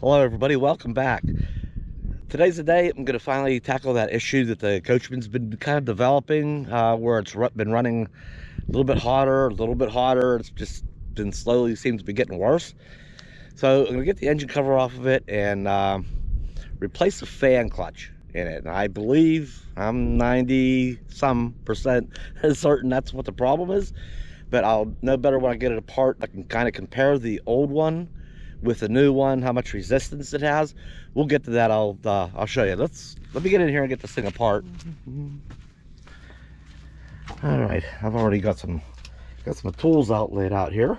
Hello everybody, welcome back. Today's the day I'm going to finally tackle that issue that the coachman's been kind of developing, where it's been running a little bit hotter, It's just been slowly seems to be getting worse. So I'm going to get the engine cover off of it and replace the fan clutch in it. And I believe I'm 90-some% certain that's what the problem is, but I'll know better when I get it apart. I can kind of compare the old one with the new one, how much resistance it has. We'll get to that. I'll show you. Let me get in here and get this thing apart. All right, I've already got some tools laid out here,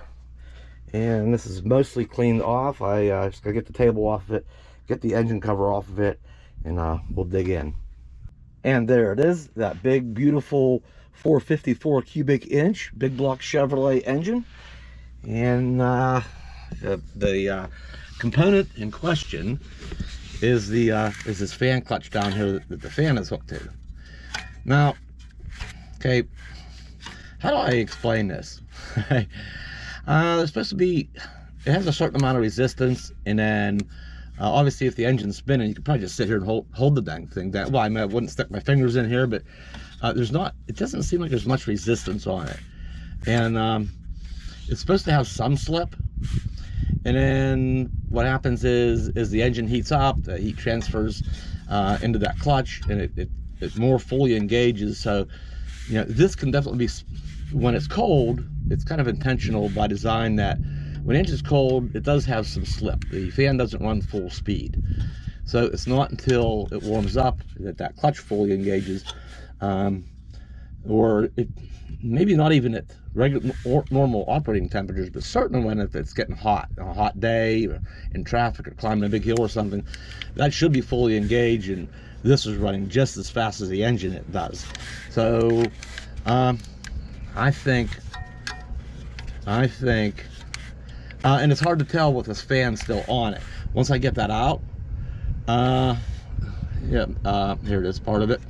and this is mostly cleaned off. I just gotta get the table off of it, get the engine cover off of it, and we'll dig in. And there it is, that big beautiful 454 cubic inch big block Chevrolet engine. And the component in question is this fan clutch down here that the fan is hooked to. Now, okay, how do I explain this? It's supposed to be, it has a certain amount of resistance, and then obviously if the engine's spinning, you could probably just sit here and hold the dang thing down. Well, I mean, I wouldn't stick my fingers in here, but it doesn't seem like there's much resistance on it. And it's supposed to have some slip. And then what happens is the engine heats up, the heat transfers into that clutch, and it more fully engages. So, you know, this can definitely be, when it's cold, it's kind of intentional by design that when the engine's cold, it does have some slip. The fan doesn't run full speed. So it's not until it warms up that clutch fully engages, or maybe not even at regular or normal operating temperatures, but certainly when it's getting hot, on a hot day, or in traffic, or climbing a big hill or something, that should be fully engaged, and this is running just as fast as the engine it does. So I think and it's hard to tell with this fan still on it. Once I get that out, here it is, part of it.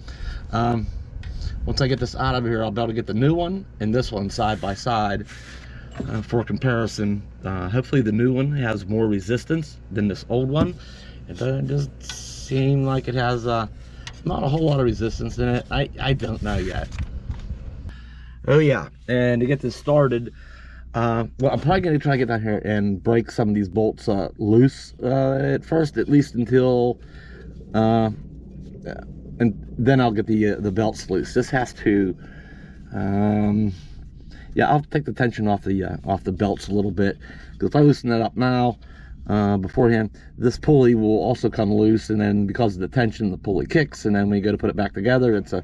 Once I get this out of here, I'll be able to get the new one and this one side by side for comparison. Hopefully the new one has more resistance than this old one. It doesn't seem like it has not a whole lot of resistance in it. I don't know yet. Oh yeah, and to get this started, well, I'm probably going to try to get down here and break some of these bolts loose at first, at least until and then I'll get the belts loose. This has to, yeah, I'll take the tension off the belts a little bit, because if I loosen that up now beforehand, this pulley will also come loose, and then because of the tension, the pulley kicks, and then when you go to put it back together, so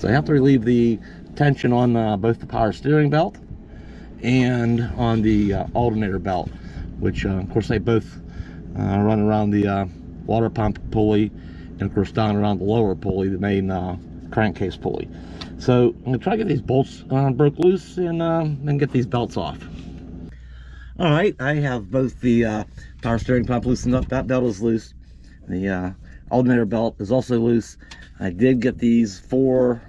I have to relieve the tension on both the power steering belt and on the alternator belt, which of course they both run around the water pump pulley, and of course down around the lower pulley, the main crankcase pulley. So I'm gonna try to get these bolts broke loose and get these belts off. All right, I have both the power steering pump loosened up. That belt is loose. The alternator belt is also loose. I did get these four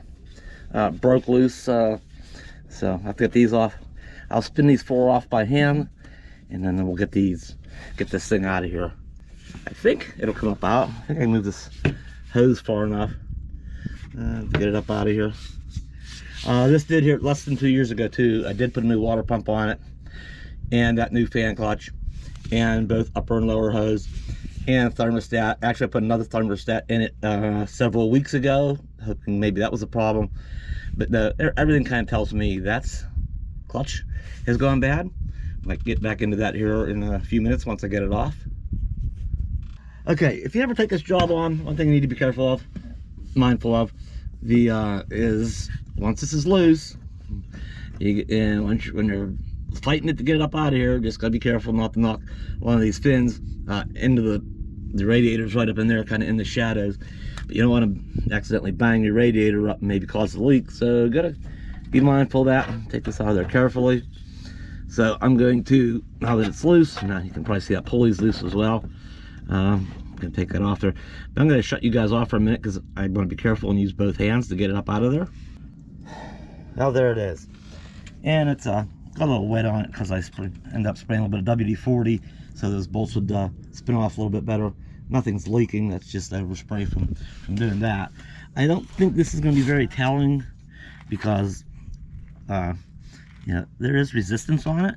broke loose, so I have to get these off. I'll spin these four off by hand, and then we'll get this thing out of here. I think it'll come up out. I think I can move this hose far enough to get it up out of here. This did here less than 2 years ago too. I did put a new water pump on it, and that new fan clutch, and both upper and lower hose, and thermostat. Actually, I put another thermostat in it several weeks ago, hoping maybe that was a problem. But no, everything kind of tells me that's clutch has gone bad. I might get back into that here in a few minutes once I get it off. Okay, if you ever take this job on, one thing you need to be careful of, mindful of, is once this is loose, and when you're fighting it to get it up out of here, just gotta be careful not to knock one of these fins into the radiators right up in there, kind of in the shadows. But you don't want to accidentally bang your radiator up and maybe cause a leak, so gotta be mindful of that. Take this out of there carefully. So I'm going to, now that it's loose, now you can probably see that pulley's loose as well. I'm gonna take that off there. But I'm gonna shut you guys off for a minute because I want to be careful and use both hands to get it up out of there. Now there it is, and it's got a little wet on it because I end up spraying a little bit of WD-40 so those bolts would spin off a little bit better. Nothing's leaking, that's just overspray from doing that. I don't think this is going to be very telling because you know, there is resistance on it,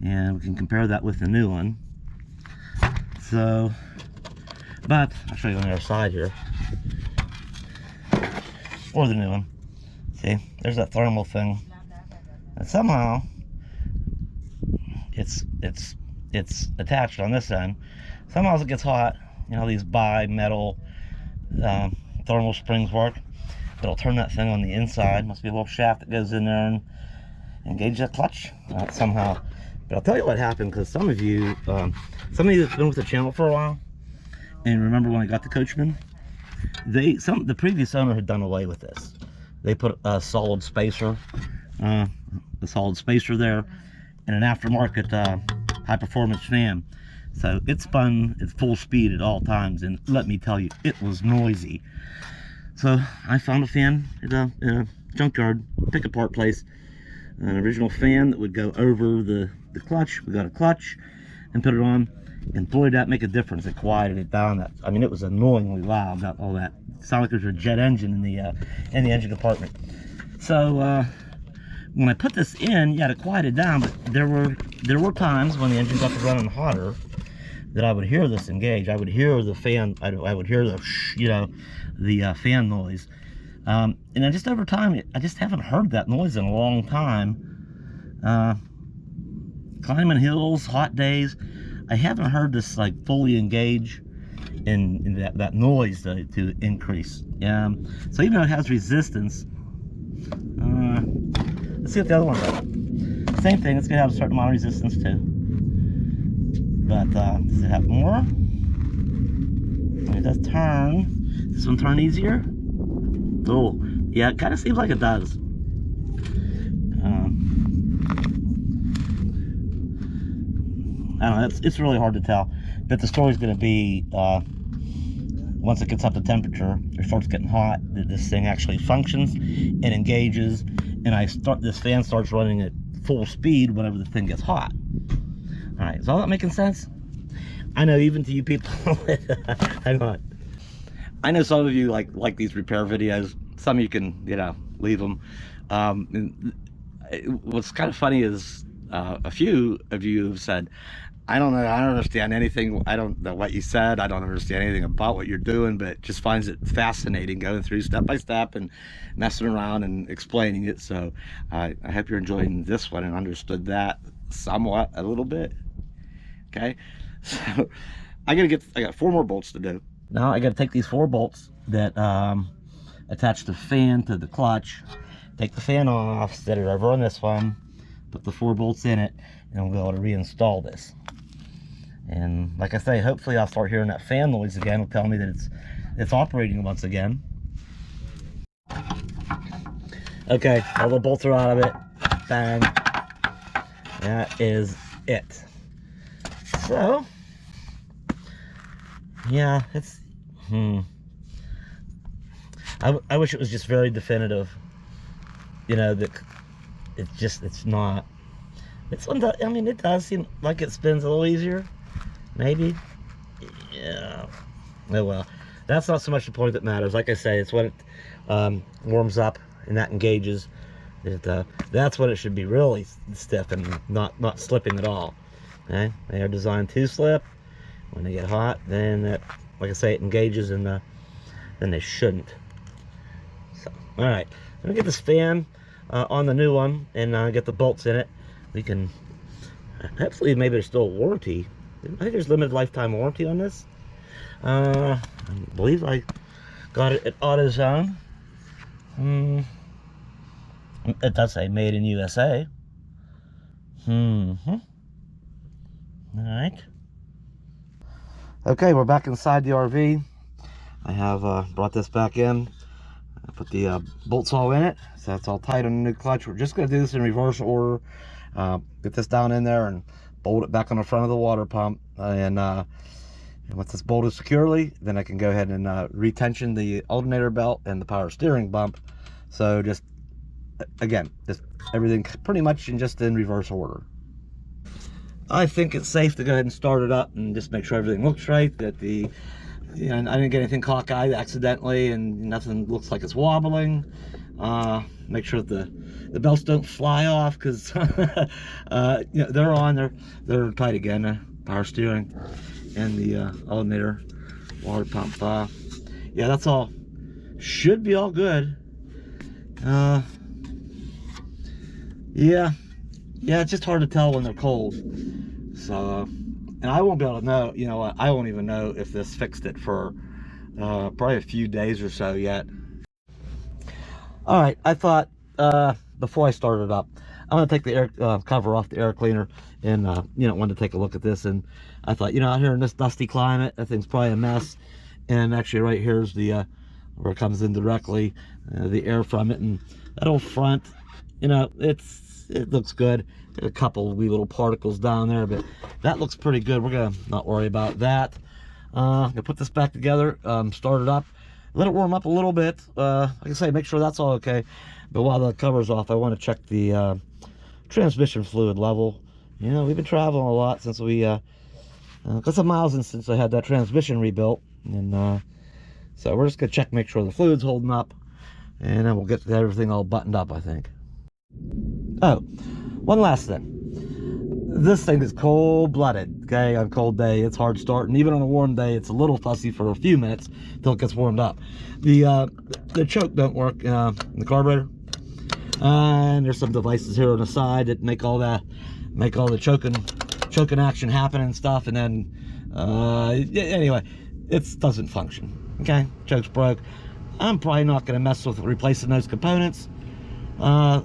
and we can compare that with the new one. So, but I'll show you on the other side here, or the new one. See, there's that thermal thing, and somehow it's attached on this end. Somehow as it gets hot, you know, these bi-metal thermal springs work. It'll turn that thing on the inside. Must be a little shaft that goes in there and engage that clutch somehow. But I'll tell you what happened, because some of you that's been with the channel for a while and remember when I got the Coachman, the previous owner had done away with this. They put a solid spacer there and an aftermarket high performance fan. So it spun at full speed at all times, and let me tell you, it was noisy. So I found a fan at a junkyard pick apart place, an original fan that would go over the clutch. We got a clutch and put it on, and boy, did that make a difference. It quieted it down. I mean, it was annoyingly loud about all that. It sounded like there was a jet engine in the engine compartment. So when I put this in, yeah, it quieted down, but there were times when the engine got to running hotter that I would hear this engage. I would hear the fan. I would hear the you know, the fan noise. And then just over time, I just haven't heard that noise in a long time. Climbing hills, hot days, I haven't heard this like fully engage in that noise to increase. So even though it has resistance, let's see what the other one does. Same thing, it's gonna have a certain amount of resistance too. But does it have more? It does turn. Does this one turn easier? Oh, yeah, it kind of seems like it does. I don't know, it's really hard to tell. But the story's going to be, once it gets up to temperature, or starts getting hot, this thing actually functions and engages, and this fan starts running at full speed whenever the thing gets hot. All right, is all that making sense? I know even to you people, hang on. I know some of you like these repair videos. Some of you can, you know, leave them. What's kind of funny is a few of you have said, I don't know, I don't understand anything. I don't know what you said. I don't understand anything about what you're doing, but just finds it fascinating going through step by step and messing around and explaining it. So I hope you're enjoying this one and understood that somewhat, a little bit. Okay, so I got 4 more bolts to do. Now I got to take these 4 bolts that attach the fan to the clutch, take the fan off, set it over on this one, put the 4 bolts in it, and we'll be able to reinstall this. And like I say, hopefully I'll start hearing that fan noise again. It'll tell me that it's operating once again. Okay, all the bolts are out of it. Bang. That is it. So, yeah, it's, I wish it was just very definitive, you know, that it's not. This one does, I mean, it does seem like it spins a little easier, maybe. Yeah, oh well, that's not so much the point that matters. Like I say, it's when it warms up and that engages, that's when it should be really stiff and not slipping at all. Okay, they are designed to slip. When they get hot, then that, like I say, it engages, and then they shouldn't. So, all right, let me get this fan on the new one and get the bolts in it. We can, hopefully, maybe there's still a warranty. I think there's limited lifetime warranty on this. I believe I got it at AutoZone. It does say made in USA. All right. Okay, we're back inside the RV. I have brought this back in. I put the bolts all in it, so that's all tight on the new clutch. We're just going to do this in reverse order. Get this down in there and bolt it back on the front of the water pump. And once it's bolted securely, then I can go ahead and retension the alternator belt and the power steering bump. So just, again, just everything pretty much in reverse order. I think it's safe to go ahead and start it up and just make sure everything looks right, that the, you know, I didn't get anything cockeyed accidentally and nothing looks like it's wobbling. Make sure that the belts don't fly off, because you know, they're on, they're tight again, power steering and the alternator, water pump. Yeah, that's all, should be all good. Yeah, it's just hard to tell when they're cold. So, and I won't be able to know, you know what, I won't even know if this fixed it for probably a few days or so yet. All right, I thought before I started up, I'm gonna take the air cover off the air cleaner, and you know, wanted to take a look at this. And I thought, you know, out here in this dusty climate, that thing's probably a mess. And actually right here's the where it comes in directly, the air from it, and that old front, you know, it looks good. A couple wee little particles down there, but that looks pretty good. We're gonna not worry about that. Gonna put this back together, start it up, let it warm up a little bit. Like I say, make sure that's all okay. But while the cover's off, I want to check the transmission fluid level. You know, we've been traveling a lot since we got some miles in since I had that transmission rebuilt, and so we're just gonna check, make sure the fluid's holding up, and then we'll get everything all buttoned up, I think. Oh, one last thing. This thing is cold-blooded, okay? On a cold day, it's hard starting. Even on a warm day, it's a little fussy for a few minutes until it gets warmed up. The choke don't work in the carburetor, and there's some devices here on the side that make all the choking action happen and stuff. And then anyway, it doesn't function. Okay, choke's broke. I'm probably not going to mess with replacing those components.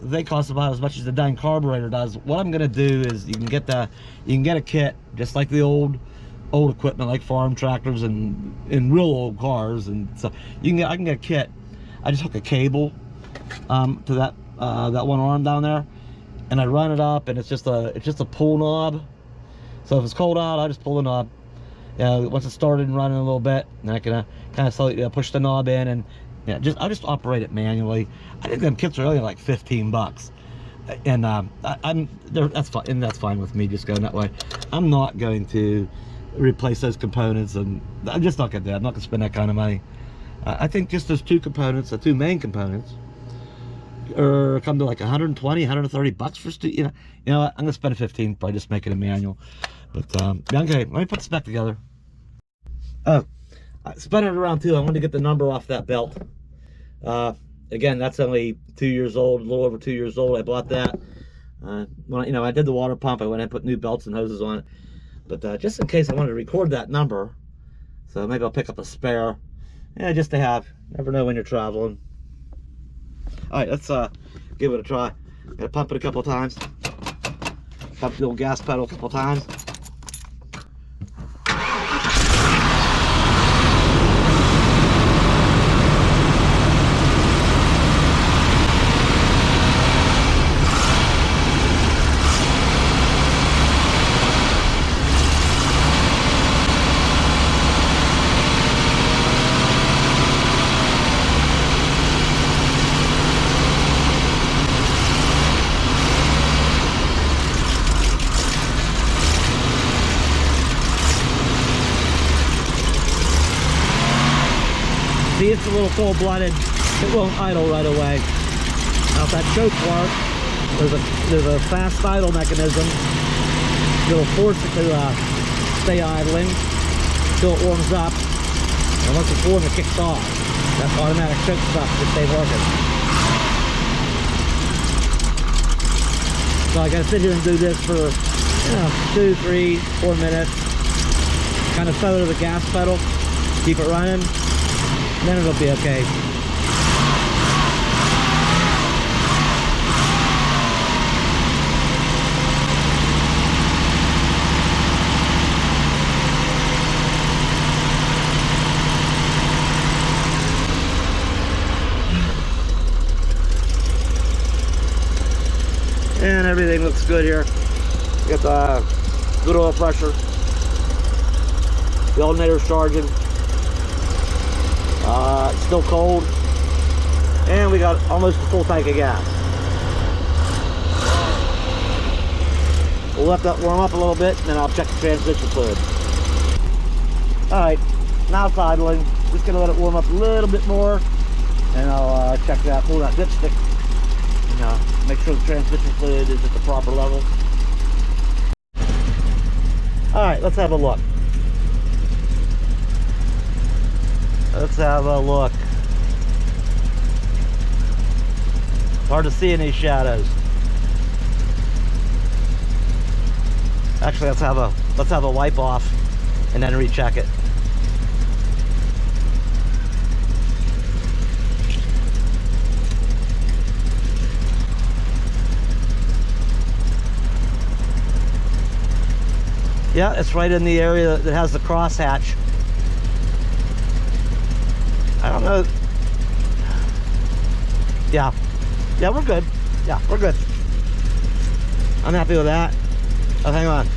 They cost about as much as the dang carburetor does. What I'm gonna do is you can get a kit, just like the old equipment, like farm tractors and in real old cars, and so I can get a kit. I just hook a cable to that one arm down there, and I run it up, and it's just a pull knob. So if it's cold out, I just pull the knob. Once it's started and running a little bit, then I can kind of slowly push the knob in, and yeah, I'll just operate it manually. I think them kits are only like 15 bucks, and that's fine, and that's fine with me, just going that way. I'm not going to replace those components, and I'm just not gonna do that. I'm not gonna spend that kind of money. I think just those two components, the two main components, come to like 120, 130 bucks for you know what, I'm gonna spend 15 by just making a manual. But okay, let me put this back together. Oh, I spun it around too. I wanted to get the number off that belt. Again, that's only 2 years old, a little over 2 years old. I bought that when I did the water pump. I went and put new belts and hoses on it, but just in case I wanted to record that number, so maybe I'll pick up a spare, just to have. Never know when you're traveling. All right, let's give it a try. Gotta pump it a couple times, pump the old gas pedal a couple times. See, it's a little cold-blooded. It won't idle right away. Now, if that choke works, there's a fast idle mechanism that'll force it to stay idling until it warms up. And once it's warm, it kicks off. That automatic choke stuff just stays working. So I gotta sit here and do this for 2, 3, 4 minutes. Kind of feather the gas pedal, keep it running. Then it'll be okay. And everything looks good here. Got the good oil pressure. The alternator's charging. It's still cold, and we got almost a full tank of gas. We'll let that warm up a little bit, and then I'll check the transmission fluid. All right, now it's idling. Just gonna let it warm up a little bit more, and I'll check that, pull that dipstick, and make sure the transmission fluid is at the proper level. All right, let's have a look. Let's have a look. Hard to see in these shadows. Actually, let's have a wipe off and then recheck it. Yeah, it's right in the area that has the crosshatch. I don't know. Yeah, we're good. Yeah, we're good. I'm happy with that. Oh, hang on.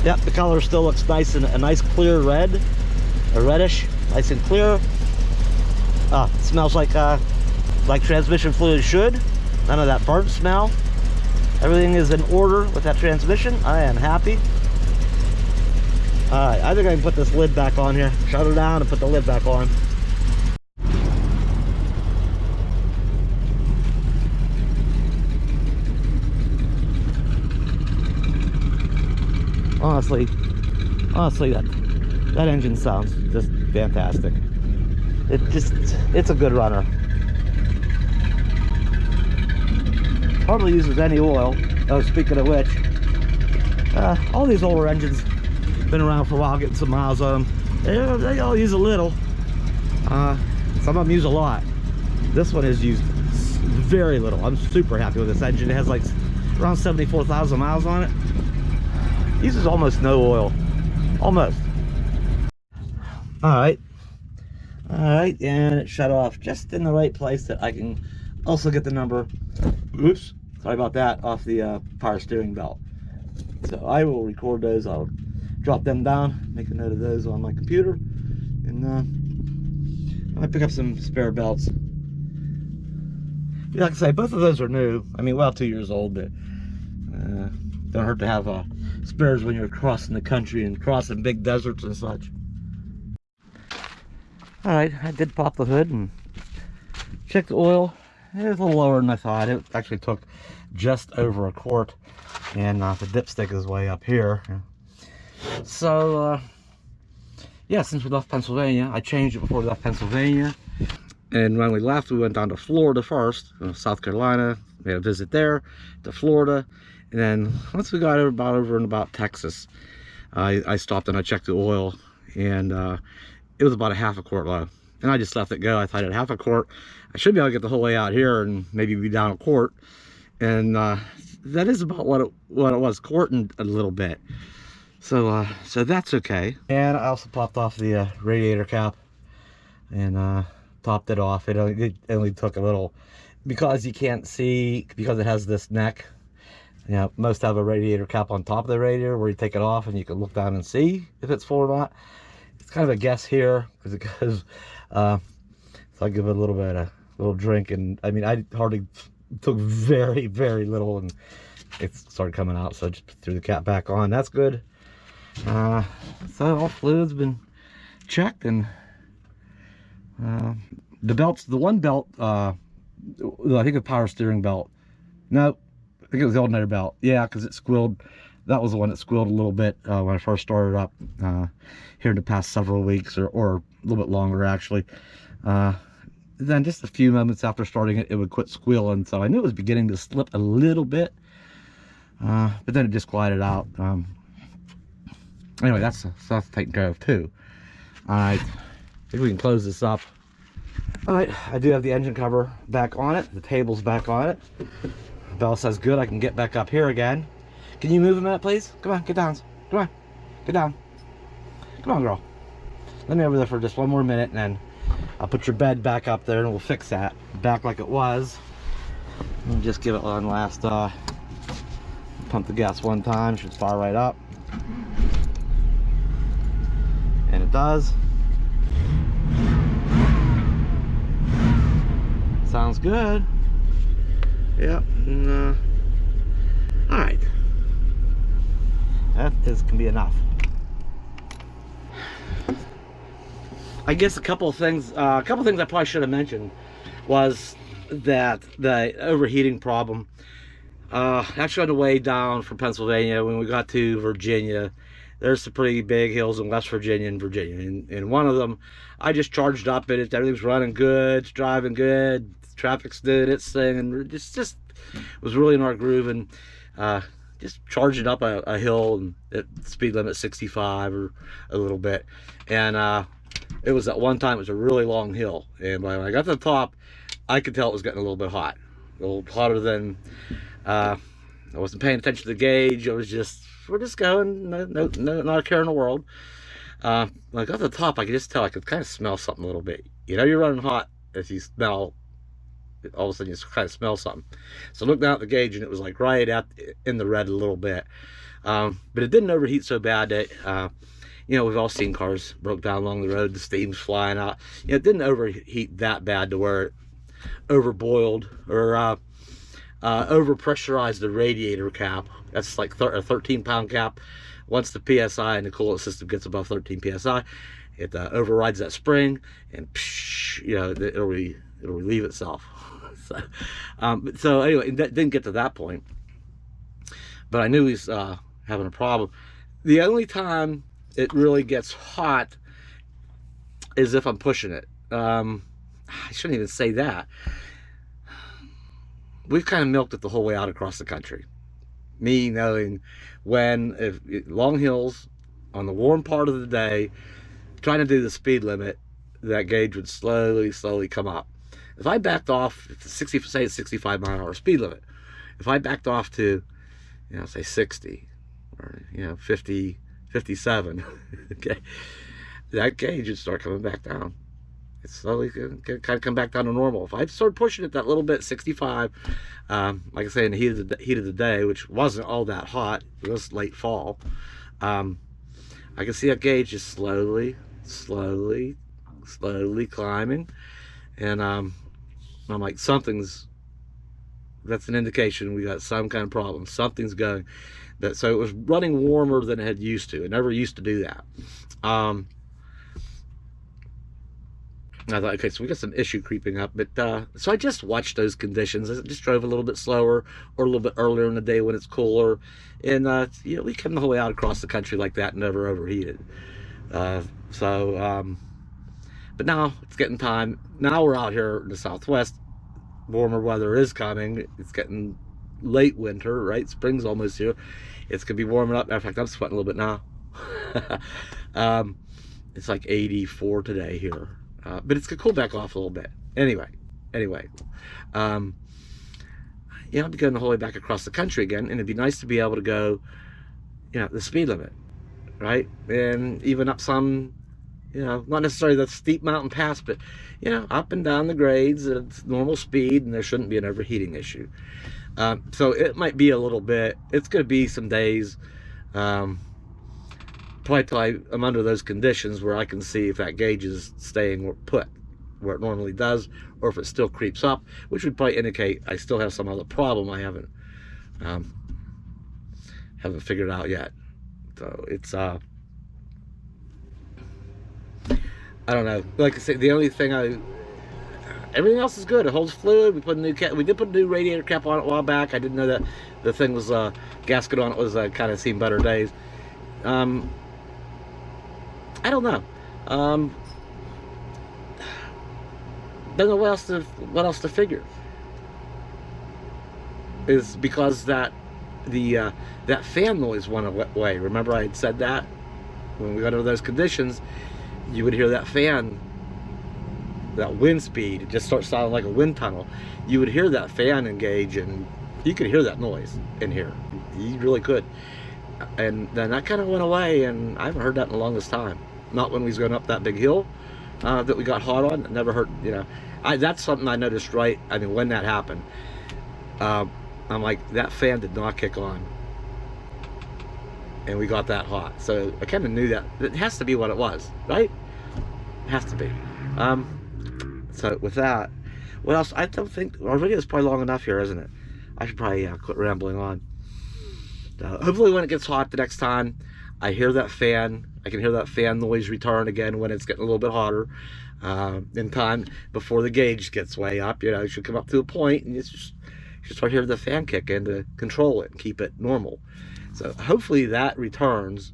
Yep, the color still looks nice, and a nice clear red, a reddish, nice and clear. It smells like transmission fluid should. None of that burnt smell. Everything is in order with that transmission. I am happy. All right, I think I can put this lid back on here. Shut her down and put the lid back on. Honestly, that engine sounds just fantastic. It's a good runner. Hardly uses any oil. Oh, speaking of which, all these older engines been around for a while, getting some miles on them. They all use a little. Some of them use a lot. This one is used very little. I'm super happy with this engine. It has like around 74,000 miles on it. Uses almost no oil. Almost. All right, and it shut off just in the right place that I can also get the number, oops, sorry about that, off the power steering belt. So I will record those. I'll drop them down, make a note of those on my computer, and I might pick up some spare belts. Like I say, both of those are new. I mean, well, 2 years old, but don't hurt to have spares when you're crossing the country and crossing big deserts and such. All right, I did pop the hood and check the oil. It was a little lower than I thought. It actually took just over a quart, and the dipstick is way up here. So yeah, since we left Pennsylvania, I changed it before we left Pennsylvania. And when we left, we went down to Florida first, South Carolina. We had a visit there, to Florida. And then once we got over in Texas, I stopped and I checked the oil, and it was about a half a quart low. And I just left it go. I thought at half a quart, I should be able to get the whole way out here and maybe be down a quart. And that is about what it was, quart and a little bit. So that's okay. And I also popped off the radiator cap and topped it off. It only took a little, because you can't see, because it has this neck. You know, most have a radiator cap on top of the radiator where you take it off and you can look down and see if it's full or not. It's kind of a guess here because it goes. So I give it a little bit, a little drink, and I mean, I hardly took very, very little, and it started coming out. So I just threw the cap back on. That's good. So all fluid's been checked, and the belts. The one belt, I think a power steering belt. No. I think it was the alternator belt. Yeah, because it squealed. That was the one that squealed a little bit when I first started up here in the past several weeks, or a little bit longer actually. Then just a few moments after starting it, it would quit squealing. So I knew it was beginning to slip a little bit, but then it just quieted out. Anyway, that's taken care of too. All right, I think we can close this up. All right, I do have the engine cover back on it. The table's back on it. Bell says good, I can get back up here again. Can you move a minute, please? Come on, get down. Come on, get down. Come on, girl. Let me over there for just one more minute, and then I'll put your bed back up there, and we'll fix that back like it was. And just give it one last pump the gas one time. Should fire right up, and it does. Sounds good. Yeah. All right. That can be enough. I guess a couple of things I probably should have mentioned was that the overheating problem. Actually, on the way down from Pennsylvania, when we got to Virginia, there's some pretty big hills in West Virginia and Virginia. And one of them, I just charged up in it. Everything's running good, it's driving good, traffic's doing its thing, and just was really in our groove. And just charging up a hill and at speed limit 65 or a little bit. And it was at one time, it was a really long hill. And when I got to the top, I could tell it was getting a little bit hot. A little hotter than... I wasn't paying attention to the gauge. I was just, we're just going, no, not a care in the world. When I got to the top, I could just tell, I could kind of smell something a little bit. You know, you're running hot if you smell, all of a sudden you kind of smell something. So I looked down at the gauge and it was like right out in the red a little bit. But it didn't overheat so bad that, you know, we've all seen cars broke down along the road, the steam's flying out. You know, it didn't overheat that bad to where it overboiled or, over pressurized the radiator cap. That's like a 13-pound cap. Once the PSI in the coolant system gets above 13 PSI, it overrides that spring, and psh, you know, it'll relieve itself. So anyway, it didn't get to that point, but I knew he's having a problem. The only time it really gets hot is if I'm pushing it. I shouldn't even say that. We've kind of milked it the whole way out across the country. Me knowing when, if long hills on the warm part of the day, trying to do the speed limit, that gauge would slowly come up. If I backed off, say it's 65 mile an hour speed limit, if I backed off to, you know, say 60 or, you know, 50, 57, okay, that gauge would start coming back down. It's slowly going to kind of come back down to normal. If I start pushing it that little bit, 65, like I say, in the heat of the day, which wasn't all that hot, it was late fall, I can see that gauge just slowly climbing, and I'm like, that's an indication we got some kind of problem. Something's going. So it was running warmer than it had used to. It never used to do that. I thought, okay, so we got some issue creeping up, but so I just watched those conditions. I just drove a little bit slower or a little bit earlier in the day when it's cooler, and you know, we came the whole way out across the country like that and never overheated. But now it's getting time. Now we're out here in the Southwest. Warmer weather is coming. It's getting late winter, right? Spring's almost here. It's gonna be warming up. In fact, I'm sweating a little bit now. It's like 84 today here. But it's gonna cool back off a little bit. Anyway, you know, I'll be going the whole way back across the country again, and it'd be nice to be able to go, you know, the speed limit, right? And even up some, you know, not necessarily the steep mountain pass, but, you know, up and down the grades at normal speed, and there shouldn't be an overheating issue. So it might be a little bit, it's gonna be some days, probably till I'm under those conditions where I can see if that gauge is staying put where it normally does, or if it still creeps up, which would probably indicate I still have some other problem I haven't figured out yet. So it's I don't know. Like I say, the only thing everything else is good. It holds fluid. We did put a new radiator cap on it a while back. I didn't know that the thing was gasket on it was kind of seen better days. I don't know. Don't know what else to figure. Is because that fan noise went away. Remember I had said that when we got under those conditions, you would hear that fan, that wind speed. It just starts sounding like a wind tunnel. You would hear that fan engage, and you could hear that noise in here. You really could. And then that kind of went away, and I haven't heard that in the longest time. Not when we was going up that big hill that we got hot on. Never heard, you know. That's something I noticed right, I mean, when that happened. I'm like, that fan did not kick on. And we got that hot. So I kind of knew that. It has to be what it was, right? It has to be. So with that, what else? I don't think, our video is probably long enough here, isn't it? I should probably quit rambling on. Hopefully when it gets hot the next time, I hear that fan. I can hear that fan noise return again when it's getting a little bit hotter. In time before the gauge gets way up, you know, it should come up to a point and you should start hearing the fan kick in to control it and keep it normal. So hopefully that returns.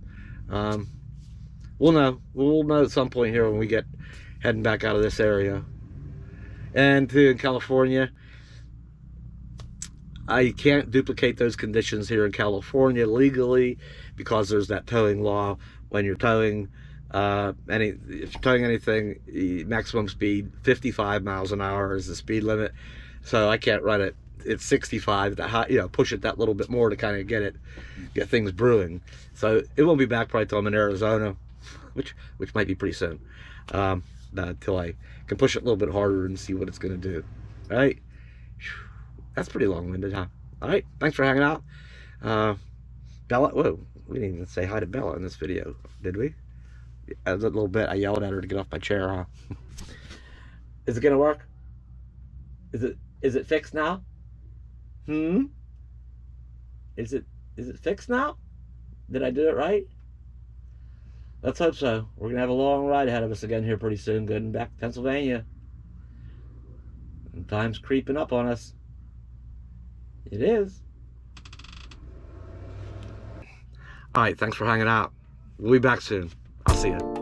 We'll know at some point here when we get heading back out of this area. And too, in California, I can't duplicate those conditions here in California legally because there's that towing law. When you're towing if you're towing anything, maximum speed 55 miles an hour is the speed limit. So I can't run it at 65 to high, you know, push it that little bit more to kind of get things brewing. So it won't be back probably till I'm in Arizona, which might be pretty soon. Until I can push it a little bit harder and see what it's going to do. All right. That's pretty long-winded, huh? All right, thanks for hanging out. Bella, whoa, we didn't even say hi to Bella in this video, did we? A little bit, I yelled at her to get off my chair, huh? Is it gonna work? Is it fixed now? Is it fixed now? Did I do it right? Let's hope so. We're gonna have a long ride ahead of us again here pretty soon, getting back to Pennsylvania. And time's creeping up on us. It is. All right, thanks for hanging out. We'll be back soon. I'll see you.